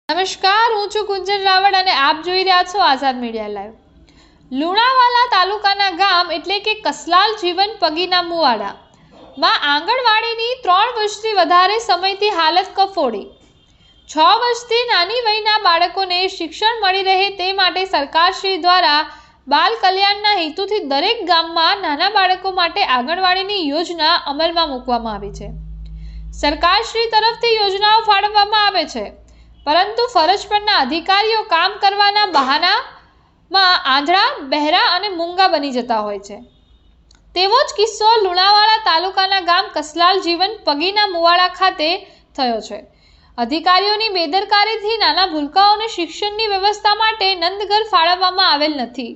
નમસ્કાર, હું છું કુંજન રાવળ અને આપ જોઈ રહ્યા છો આઝાદ મીડિયા લાઈવ। લુણાવાડા તાલુકાના ગામ એટલે કે કસલાલ જીવન પગીના મુવાડામાં આંગણવાડીની 3 વર્ષથી વધારે સમયથી હાલત કફોડી। 6 વર્ષથી નાની વયના બાળકોને શિક્ષણ મળી રહે તે માટે સરકારશ્રી દ્વારા બાલ કલ્યાણના હેતુથી દરેક ગામમાં નાના બાળકો માટે આંગણવાડીની યોજના અમલમાં મૂકવામાં આવી છે। સરકારશ્રી તરફથી યોજનાઓ ફાળવવામાં આવે છે, પરંતુ ફરજ પરના અધિકારીઓ કામ કરવાના બહાનામાં આંધળા, બહેરા અને મૂંગા બની જતા હોય છે। તેવો જ કિસ્સો લુણાવાડા તાલુકાના ગામ કસલાલ જીવન પગીના મુવાડા ખાતે થયો છે। અધિકારીઓની બેદરકારીથી નાના ભૂલકાઓને શિક્ષણની વ્યવસ્થા માટે નંદઘર ફાળવવામાં આવેલ નથી।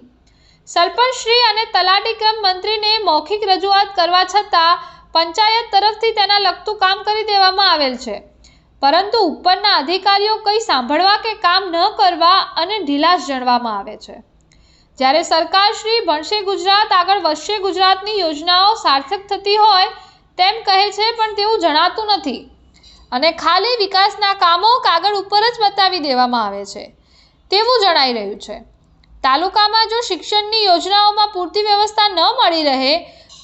સરપંચશ્રી અને તલાટી કમ મંત્રીને મૌખિક રજૂઆત કરવા છતાં પંચાયત તરફથી તેના લગતું કામ કરી દેવામાં આવેલ છે, પરંતુ ઉપરના અધિકારીઓ કંઈ સાંભળવા કે કામ ન કરવા અને ઢીલાસ જણાવવામાં આવે છે। જ્યારે સરકારશ્રી ભણશે ગુજરાત આગળ વધશે ગુજરાતની યોજનાઓ સાર્થક થતી હોય તેમ કહે છે, પણ તેવું જણાતું નથી અને ખાલી વિકાસના કામો કાગળ ઉપર જ બતાવી દેવામાં આવે છે તેવું જણાઈ રહ્યું છે। તાલુકામાં જો શિક્ષણની યોજનાઓમાં પૂરતી વ્યવસ્થા ન મળી રહે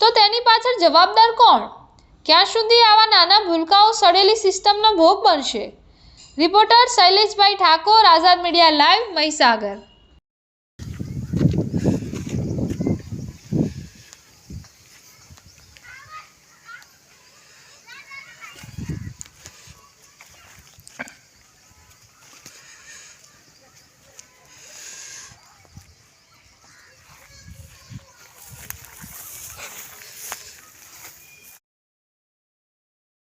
તો તેની પાછળ જવાબદાર કોણ? ક્યાં સુધી આવા નાના ભૂલકાઓ સડેલી સિસ્ટમનો ભોગ બનશે? રિપોર્ટર શૈલેષભાઈ ઠાકોર, આઝાદ મીડિયા લાઈવ, મહીસાગર।